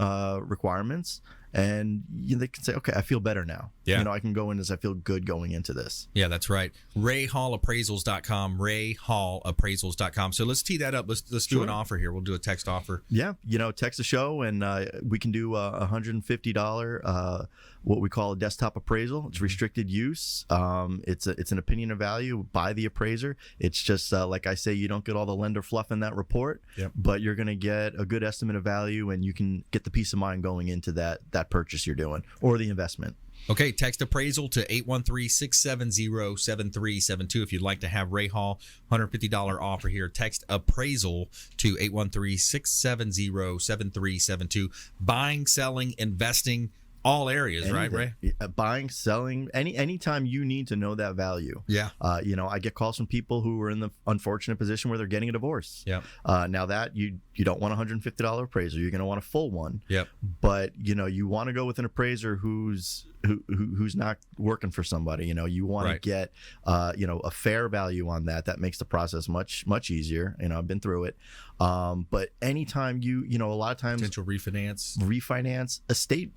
requirements. And they can say, okay, I feel better now. Yeah. I can go in as I feel good going into this. Yeah, that's right. RayHallAppraisals.com, RayHallAppraisals.com. So let's tee that up. Let's do an offer here. We'll do a text offer. Yeah. Text the show and we can do a $150 what we call a desktop appraisal. It's restricted use. It's an opinion of value by the appraiser. It's just like I say, you don't get all the lender fluff in that report, but you're going to get a good estimate of value, and you can get the peace of mind going into that purchase you're doing or the investment. Okay, text appraisal to 813-670-7372 if you'd like to have Ray Hall $150 offer here. Text appraisal to 813-670-7372. Buying, selling, investing, all areas, right, Ray? Buying, selling, anytime you need to know that value. Yeah. I get calls from people who are in the unfortunate position where they're getting a divorce. Yeah. Now that you don't want a $150 appraisal, you're going to want a full one. Yep. But you want to go with an appraiser who's not working for somebody. You want to get a fair value on that. That makes the process much easier. I've been through it. But anytime a lot of times potential refinance, estate.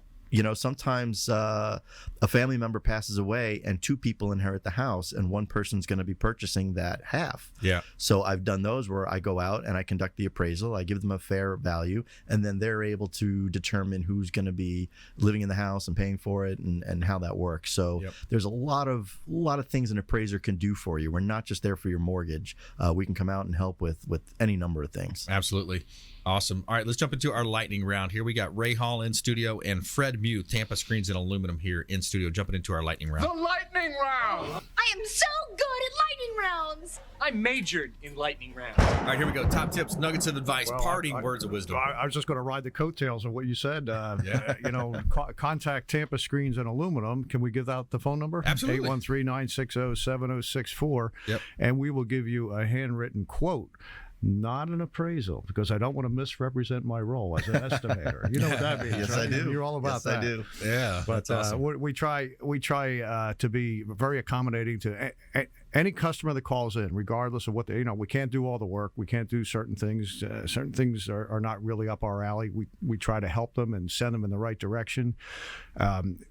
Sometimes a family member passes away and 2 people inherit the house and one person's going to be purchasing that half. Yeah. So I've done those where I go out and I conduct the appraisal. I give them a fair value, and then they're able to determine who's going to be living in the house and paying for it and how that works. So there's a lot of things an appraiser can do for you. We're not just there for your mortgage. We can come out and help with any number of things. Absolutely. Awesome. All right, let's jump into our lightning round here. We got Ray Hall in studio and Fred Muth, Tampa Screens and Aluminum, here in studio, jumping into our lightning round. The lightning round! I am so good at lightning rounds! I majored in lightning round. All right, here we go. Top tips, nuggets of advice, parting words of wisdom. I was just going to ride the coattails of what you said. Contact Tampa Screens and Aluminum. Can we give out the phone number? Absolutely. 813-960-7064. Yep. And we will give you a handwritten quote. Not an appraisal, because I don't want to misrepresent my role as an estimator. You know what that means? Yes, right? I do. You're all about that. I do. Yeah, but that's awesome. we try to be very accommodating to any customer that calls in, regardless of what they, we can't do all the work. We can't do certain things. Certain things are not really up our alley. We try to help them and send them in the right direction.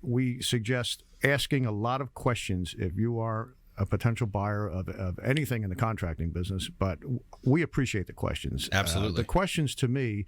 We suggest asking a lot of questions if you are a potential buyer of anything in the contracting business, but we appreciate the questions. Absolutely. The questions to me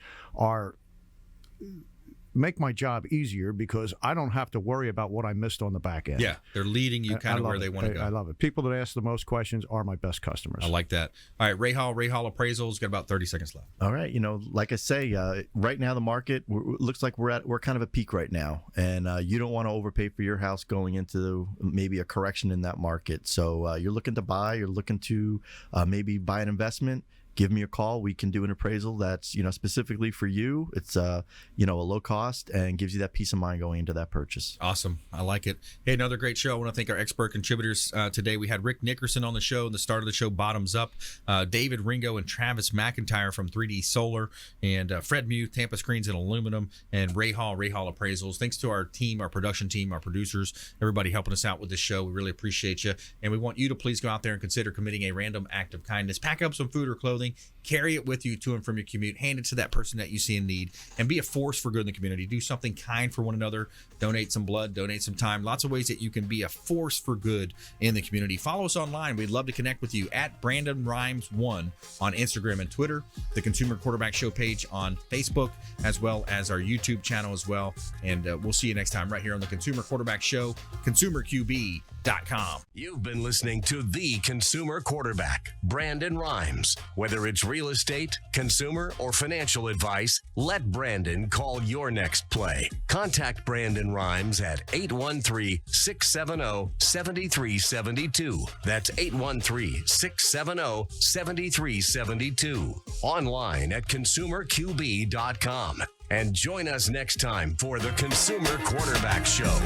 make my job easier because I don't have to worry about what I missed on the back end. Yeah, they're leading you kind of where they want to go. I love it. People that ask the most questions are my best customers. I like that. All right, Ray Hall Appraisals, got about 30 seconds left. All right, like I say, right now the market looks like we're kind of a peak right now, and you don't want to overpay for your house going into maybe a correction in that market. So you're looking to buy, you're looking to maybe buy an investment. Give me a call. We can do an appraisal that's specifically for you. It's a low cost and gives you that peace of mind going into that purchase. Awesome, I like it. Hey, another great show. I want to thank our expert contributors today. We had Rick Nickerson on the show. The start of the show, Bottomzupp. David Ringo and Travis McIntire from 3D Solar, and Fred Muth, Tampa Screens and Aluminum, and Ray Hall Appraisals. Thanks to our team, our production team, our producers, everybody helping us out with this show. We really appreciate you, and we want you to please go out there and consider committing a random act of kindness. Pack up some food or clothing. Carry it with you to and from your commute. Hand it to that person that you see in need, and be a force for good in the community. Do something kind for one another. Donate some blood, donate some time. Lots of ways that you can be a force for good in the community. Follow us online. We'd love to connect with you at Brandon Rhymes 1 on Instagram and Twitter, the Consumer Quarterback Show page on Facebook, as well as our YouTube channel as well. And we'll see you next time right here on the Consumer Quarterback Show, consumerqb.com. You've been listening to the Consumer Quarterback, Brandon Rhymes. Whether it's real estate, consumer, or financial advice, let Brandon call your next play. Contact Brandon Rhymes at 813-670-7372. That's 813-670-7372. Online at consumerqb.com. And join us next time for the Consumer Quarterback Show.